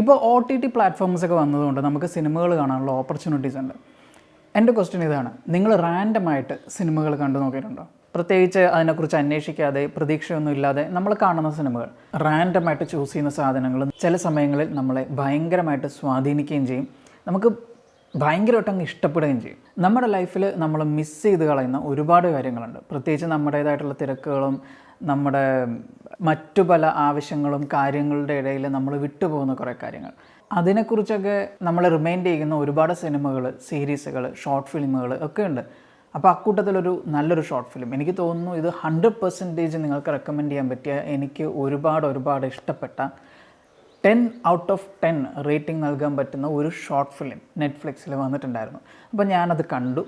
ഇപ്പോൾ OTT പ്ലാറ്റ്ഫോംസൊക്കെ വന്നതുകൊണ്ട് നമുക്ക് സിനിമകൾ കാണാനുള്ള ഓപ്പർച്യൂണിറ്റീസ് ഉണ്ട്. എൻ്റെ ക്വസ്റ്റ്യൻ ഇതാണ്, നിങ്ങൾ റാൻഡമായിട്ട് സിനിമകൾ കണ്ടു നോക്കിയിട്ടുണ്ടോ? പ്രത്യേകിച്ച് അതിനെക്കുറിച്ച് അന്വേഷിക്കാതെ പ്രതീക്ഷയൊന്നും ഇല്ലാതെ നമ്മൾ കാണുന്ന സിനിമകൾ, റാൻഡമായിട്ട് ചൂസ് ചെയ്യുന്ന സാധനങ്ങൾ ചില സമയങ്ങളിൽ നമ്മളെ ഭയങ്കരമായിട്ട് സ്വാധീനിക്കുകയും ചെയ്യും, നമുക്ക് ഭയങ്കരമായിട്ട് അങ്ങ് ഇഷ്ടപ്പെടുകയും ചെയ്യും. നമ്മുടെ ലൈഫിൽ നമ്മൾ മിസ് ചെയ്ത് കളയുന്ന ഒരുപാട് കാര്യങ്ങളുണ്ട്. പ്രത്യേകിച്ച് നമ്മുടേതായിട്ടുള്ള തിരക്കുകളും നമ്മുടെ മറ്റു പല ആവശ്യങ്ങളും കാര്യങ്ങളുടെ ഇടയിൽ നമ്മൾ വിട്ടുപോകുന്ന കുറേ കാര്യങ്ങൾ, അതിനെക്കുറിച്ചൊക്കെ നമ്മൾ റിമൈൻഡ് ചെയ്യുന്ന ഒരുപാട് സിനിമകൾ, സീരീസുകൾ, ഷോർട്ട് ഫിലിമുകൾ ഒക്കെ ഉണ്ട്. അപ്പോൾ അക്കൂട്ടത്തിലൊരു നല്ലൊരു ഷോർട്ട് ഫിലിം എനിക്ക് തോന്നുന്നു ഇത് 100% നിങ്ങൾക്ക് റെക്കമെൻഡ് ചെയ്യാൻ പറ്റിയ, എനിക്ക് ഒരുപാട് ഇഷ്ടപ്പെട്ട 10 out of 10 റേറ്റിംഗ് നൽകാൻ പറ്റുന്ന ഒരു ഷോർട്ട് ഫിലിം നെറ്റ്ഫ്ലിക്സിൽ വന്നിട്ടുണ്ടായിരുന്നു. അപ്പോൾ ഞാനത് കണ്ടു.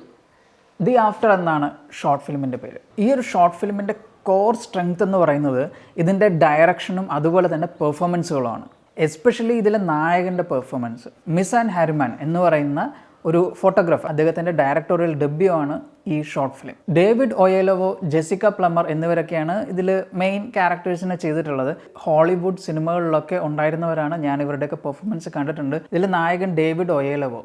ദി ആഫ്റ്റർ എന്നാണ് ഷോർട്ട് ഫിലിമിൻ്റെ പേര്. ഈ ഒരു ഷോർട്ട് ഫിലിമിൻ്റെ കോർ സ്ട്രെങ്ത് എന്ന് പറയുന്നത് ഇതിൻ്റെ ഡയറക്ഷനും അതുപോലെ തന്നെ പെർഫോമൻസുകളുമാണ്. എസ്പെഷ്യലി ഇതിലെ നായകൻ്റെ പെർഫോമൻസ്. മിസാൻ ഹാരിമാൻ എന്ന് പറയുന്ന ഒരു ഫോട്ടോഗ്രാഫർ, അദ്ദേഹത്തിൻ്റെ ഡയറക്ടോറിയൽ ഡെബ്യൂ ആണ് ഈ ഷോർട്ട് ഫിലിം. ഡേവിഡ് ഒയേലോവോ, ജെസിക്ക പ്ലമർ എന്നിവരൊക്കെയാണ് ഇതിൽ മെയിൻ ക്യാരക്ടേഴ്സിനെ ചെയ്തിട്ടുള്ളത്. ഹോളിവുഡ് സിനിമകളിലൊക്കെ ഉണ്ടായിരുന്നവരാണ്. ഞാൻ ഇവരുടെയൊക്കെ പെർഫോമൻസ് കണ്ടിട്ടുണ്ട്. ഇതിൽ നായകൻ ഡേവിഡ് ഒയേലോവോ,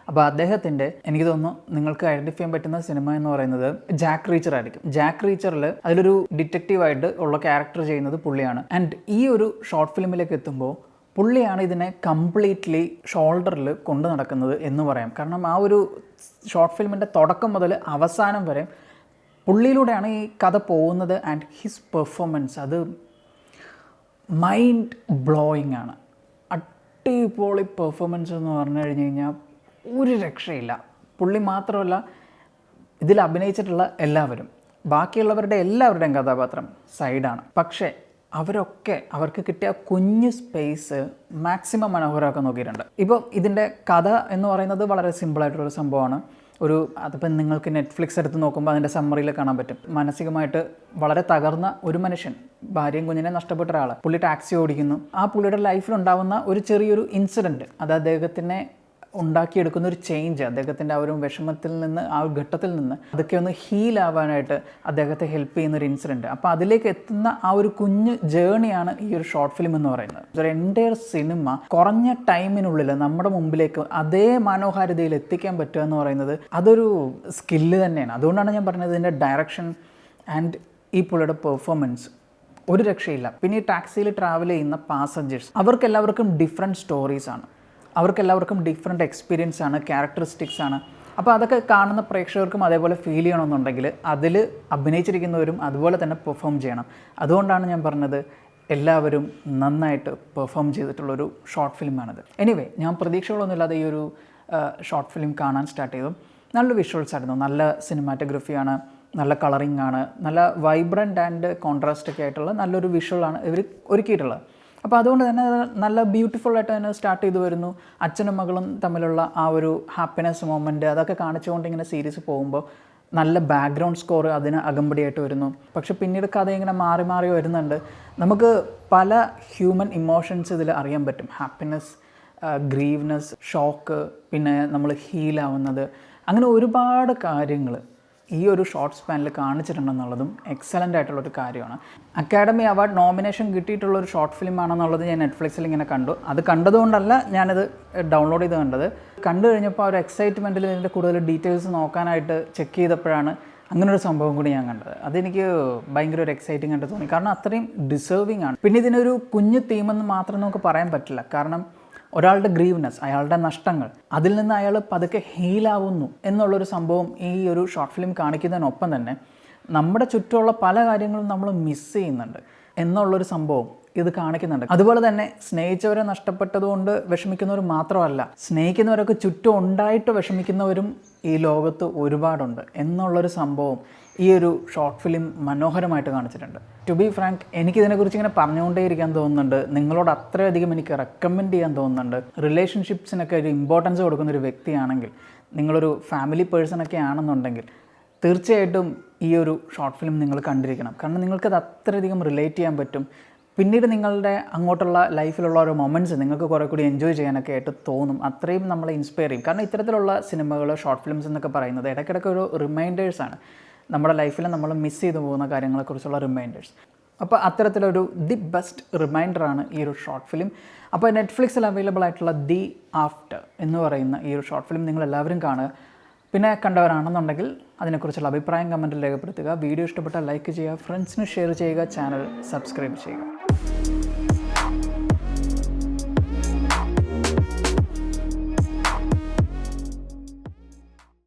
അപ്പോൾ അദ്ദേഹത്തിൻ്റെ എനിക്ക് തോന്നുന്നു നിങ്ങൾക്ക് ഐഡൻറ്റിഫൈ ചെയ്യാൻ പറ്റുന്ന സിനിമ എന്ന് പറയുന്നത് ജാക്ക് റീച്ചർ ആയിരിക്കും. ജാക്ക് റീച്ചറിൽ അതിലൊരു ഡിറ്റക്റ്റീവായിട്ട് ഉള്ള ക്യാരക്ടർ ചെയ്യുന്നത് പുള്ളിയാണ്. ആൻഡ് ഈ ഒരു ഷോർട്ട് ഫിലിമിലേക്ക് എത്തുമ്പോൾ പുള്ളിയാണ് ഇതിനെ കംപ്ലീറ്റ്ലി ഷോൾഡറിൽ കൊണ്ടു നടക്കുന്നത് എന്ന് പറയാം. കാരണം ആ ഒരു ഷോർട്ട് ഫിലിമിൻ്റെ തുടക്കം മുതൽ അവസാനം വരെ പുള്ളിയിലൂടെയാണ് ഈ കഥ പോകുന്നത്. ആൻഡ് ഹിസ് പെർഫോമൻസ് അത് മൈൻഡ് ബ്ലോയിങ് ആണ്. അടിപൊളി പെർഫോമൻസ് എന്ന് പറഞ്ഞു കഴിഞ്ഞ് കഴിഞ്ഞാൽ ഒരു രക്ഷയില്ല. പുള്ളി മാത്രമല്ല, ഇതിൽ അഭിനയിച്ചിട്ടുള്ള എല്ലാവരും, ബാക്കിയുള്ളവരുടെ എല്ലാവരുടെയും കഥാപാത്രം സൈഡാണ്. പക്ഷേ അവർക്ക് കിട്ടിയ കുഞ്ഞ് സ്പേസ് മാക്സിമം മനോഹരമാക്കാൻ നോക്കിയിട്ടുണ്ട്. ഇപ്പോൾ ഇതിൻ്റെ കഥ എന്ന് പറയുന്നത് വളരെ സിമ്പിളായിട്ടുള്ളൊരു സംഭവമാണ്. അതിപ്പോൾ നിങ്ങൾക്ക് നെറ്റ്ഫ്ലിക്സ് എടുത്ത് നോക്കുമ്പോൾ അതിൻ്റെ സമ്മറിയിൽ കാണാൻ പറ്റും. മാനസികമായിട്ട് വളരെ തകർന്ന ഒരു മനുഷ്യൻ, ഭാര്യയും കുഞ്ഞിനെ നഷ്ടപ്പെട്ട ഒരാൾ, പുള്ളി ടാക്സി ഓടിക്കുന്നു. ആ പുള്ളിയുടെ ലൈഫിലുണ്ടാവുന്ന ഒരു ചെറിയൊരു ഇൻസിഡൻറ്റ് അത് അദ്ദേഹത്തിനെ ഉണ്ടാക്കിയെടുക്കുന്ന ഒരു ചേഞ്ച്, അദ്ദേഹത്തിൻ്റെ ആ ഒരു വിഷമത്തിൽ നിന്ന്, ആ ഒരു ഘട്ടത്തിൽ നിന്ന് അതൊക്കെ ഒന്ന് ഹീലാവാനായിട്ട് അദ്ദേഹത്തെ ഹെൽപ്പ് ചെയ്യുന്നൊരു ഇൻസിഡൻറ്റ്. അപ്പോൾ അതിലേക്ക് എത്തുന്ന ആ ഒരു കുഞ്ഞ് ജേണിയാണ് ഈ ഒരു ഷോർട്ട് ഫിലിം എന്ന് പറയുന്നത്. ഒരു എൻ്റയർ സിനിമ കുറഞ്ഞ ടൈമിനുള്ളിൽ നമ്മുടെ മുമ്പിലേക്ക് അതേ മനോഹാരിതയിൽ എത്തിക്കാൻ പറ്റുക എന്ന് പറയുന്നത് അതൊരു സ്കില്ല് തന്നെയാണ്. അതുകൊണ്ടാണ് ഞാൻ പറഞ്ഞത് ഇതിൻ്റെ ഡയറക്ഷൻ ആൻഡ് ഈ പുള്ളിയുടെ പെർഫോമൻസ് ഒരു രക്ഷയില്ല. പിന്നെ ഈ ടാക്സിയിൽ ട്രാവൽ ചെയ്യുന്ന പാസഞ്ചേഴ്സ്, അവർക്കെല്ലാവർക്കും ഡിഫറെൻറ്റ് സ്റ്റോറീസാണ്, അവർക്കെല്ലാവർക്കും ഡിഫറെൻറ്റ് എക്സ്പീരിയൻസ് ആണ്, ക്യാരക്ടറിസ്റ്റിക്സ് ആണ്. അപ്പോൾ അതൊക്കെ കാണുന്ന പ്രേക്ഷകർക്കും അതേപോലെ ഫീൽ ചെയ്യണമെന്നുണ്ടെങ്കിൽ അതിൽ അഭിനയിച്ചിരിക്കുന്നവരും അതുപോലെ തന്നെ പെർഫോം ചെയ്യണം. അതുകൊണ്ടാണ് ഞാൻ പറഞ്ഞത് എല്ലാവരും നന്നായിട്ട് പെർഫോം ചെയ്തിട്ടുള്ളൊരു ഷോർട്ട് ഫിലിമാണിത്. എനിവേ, ഞാൻ പ്രതീക്ഷകളൊന്നുമില്ലാതെ ഈ ഒരു ഷോർട്ട് ഫിലിം കാണാൻ സ്റ്റാർട്ട് ചെയ്തു. നല്ല വിഷ്വൽസ് ആയിരുന്നു, നല്ല സിനിമാറ്റോഗ്രഫിയാണ്, നല്ല കളറിംഗ് ആണ്, നല്ല വൈബ്രൻ്റ് ആൻഡ് കോൺട്രാസ്റ്റൊക്കെ ആയിട്ടുള്ള നല്ലൊരു വിഷ്വലാണ് ഇവർ ഒരുക്കിയിട്ടുള്ളത്. അപ്പോൾ അതുകൊണ്ട് തന്നെ നല്ല ബ്യൂട്ടിഫുള്ളായിട്ട് തന്നെ സ്റ്റാർട്ട് ചെയ്ത് വരുന്നു. അച്ഛനും മകളും തമ്മിലുള്ള ആ ഒരു ഹാപ്പിനെസ് മൊമെൻറ്റ് അതൊക്കെ കാണിച്ചുകൊണ്ട് ഇങ്ങനെ സീരീസ് പോകുമ്പോൾ നല്ല ബാക്ക്ഗ്രൗണ്ട് സ്കോർ അതിന് അകമ്പടിയായിട്ട് വരുന്നു. പക്ഷെ പിന്നീട് കഥ ഇങ്ങനെ മാറി മാറി വരുന്നുണ്ട്. നമുക്ക് പല ഹ്യൂമൻ ഇമോഷൻസ് ഇതിൽ അറിയാൻ പറ്റും. ഹാപ്പിനെസ്, ഗ്രീവ്നെസ്, ഷോക്ക്, പിന്നെ നമ്മൾ ഹീലാവുന്നത്, അങ്ങനെ ഒരുപാട് കാര്യങ്ങൾ ഈ ഒരു ഷോർട്ട് സ്പാനിൽ കാണിച്ചിട്ടുണ്ടെന്നുള്ളതും എക്സലൻ്റ് ആയിട്ടുള്ളൊരു കാര്യമാണ്. അക്കാഡമി അവാർഡ് നോമിനേഷൻ കിട്ടിയിട്ടുള്ളൊരു ഷോർട്ട് ഫിലിമാണെന്നുള്ളത് ഞാൻ നെറ്റ്ഫ്ലിക്സിൽ ഇങ്ങനെ കണ്ടു. അത് കണ്ടതുകൊണ്ടല്ല ഞാനത് ഡൗൺലോഡ് ചെയ്ത് കണ്ടു കഴിഞ്ഞപ്പോൾ ആ ഒരു എക്സൈറ്റ്മെൻറ്റിൽ ഇതിൻ്റെ കൂടുതൽ ഡീറ്റെയിൽസ് നോക്കാനായിട്ട് ചെക്ക് ചെയ്തപ്പോഴാണ് അങ്ങനൊരു സംഭവം കൂടി ഞാൻ കണ്ടത്. അതെനിക്ക് ഭയങ്കര ഒരു എക്സൈറ്റിംഗ് ആയിട്ട് തോന്നി. കാരണം അത്രയും ഡിസേർവിംഗ് ആണ്. പിന്നെ ഇതിനൊരു കുഞ്ഞു തീമെന്ന് മാത്രം നമുക്ക് പറയാൻ പറ്റില്ല. കാരണം ഒരാളുടെ ഗ്രീവ്നെസ്, അയാളുടെ നഷ്ടങ്ങൾ, അതിൽ നിന്ന് അയാൾ പതുക്കെ ഹീലാവുന്നു എന്നുള്ളൊരു സംഭവം ഈ ഒരു ഷോർട്ട് ഫിലിം കാണിക്കുന്നതിനൊപ്പം തന്നെ നമ്മുടെ ചുറ്റുമുള്ള പല കാര്യങ്ങളും നമ്മൾ മിസ് ചെയ്യുന്നുണ്ട് എന്നുള്ളൊരു സംഭവം ഇത് കാണിക്കുന്നുണ്ട്. അതുപോലെ തന്നെ സ്നേഹിച്ചവരെ നഷ്ടപ്പെട്ടതുകൊണ്ട് വിഷമിക്കുന്നവർ മാത്രമല്ല, സ്നേഹിക്കുന്നവരൊക്കെ ചുറ്റും ഉണ്ടായിട്ട് വിഷമിക്കുന്നവരും ഈ ലോകത്ത് ഒരുപാടുണ്ട് എന്നുള്ളൊരു സംഭവം ഈ ഒരു ഷോർട്ട് ഫിലിം മനോഹരമായിട്ട് കാണിച്ചിട്ടുണ്ട്. ടു ബി ഫ്രാങ്ക്, എനിക്കിതിനെക്കുറിച്ച് ഇങ്ങനെ പറഞ്ഞുകൊണ്ടേയിരിക്കാൻ തോന്നുന്നുണ്ട്. നിങ്ങളോട് അത്രയധികം എനിക്ക് റെക്കമെൻഡ് ചെയ്യാൻ തോന്നുന്നുണ്ട്. റിലേഷൻഷിപ്സിനൊക്കെ ഒരു ഇമ്പോർട്ടൻസ് കൊടുക്കുന്നൊരു വ്യക്തിയാണെങ്കിൽ, നിങ്ങളൊരു ഫാമിലി പേഴ്സണൊക്കെ ആണെന്നുണ്ടെങ്കിൽ തീർച്ചയായിട്ടും ഈ ഒരു ഷോർട്ട് ഫിലിം നിങ്ങൾ കണ്ടിരിക്കണം. കാരണം നിങ്ങൾക്കത് അത്രയധികം റിലേറ്റ് ചെയ്യാൻ പറ്റും. പിന്നീട് നിങ്ങളുടെ അങ്ങോട്ടുള്ള ലൈഫിലുള്ള ഓരോ മൊമെൻറ്റ്സ് നിങ്ങൾക്ക് കുറേ കൂടി എൻജോയ് ചെയ്യാനൊക്കെ ആയിട്ട് തോന്നും. അത്രയും നമ്മളെ ഇൻസ്പയർ ചെയ്യും. കാരണം ഇത്തരത്തിലുള്ള സിനിമകൾ, ഷോർട്ട് ഫിലിംസ് എന്നൊക്കെ പറയുന്നത് ഇടയ്ക്കിടയ്ക്ക് ഒരു റിമൈൻഡേഴ്സാണ്. നമ്മുടെ ലൈഫിൽ നമ്മൾ മിസ് ചെയ്തു പോകുന്ന കാര്യങ്ങളെക്കുറിച്ചുള്ള റിമൈൻഡേഴ്സ്. അപ്പോൾ അത്തരത്തിലൊരു ദി ബെസ്റ്റ് റിമൈൻഡറാണ് ഈ ഒരു ഷോർട്ട് ഫിലിം. അപ്പോൾ നെറ്റ്ഫ്ലിക്സിൽ അവൈലബിൾ ആയിട്ടുള്ള ദി ആഫ്റ്റർ എന്ന് പറയുന്ന ഈ ഒരു ഷോർട്ട് ഫിലിം നിങ്ങളെല്ലാവരും കാണുക. പിന്നെ കണ്ടവരാണെന്നുണ്ടെങ്കിൽ അതിനെക്കുറിച്ചുള്ള അഭിപ്രായം കമൻറ്റിൽ രേഖപ്പെടുത്തുക. വീഡിയോ ഇഷ്ടപ്പെട്ടാൽ ലൈക്ക് ചെയ്യുക, ഫ്രണ്ട്സിന് ഷെയർ ചെയ്യുക, ചാനൽ സബ്സ്ക്രൈബ് ചെയ്യുക.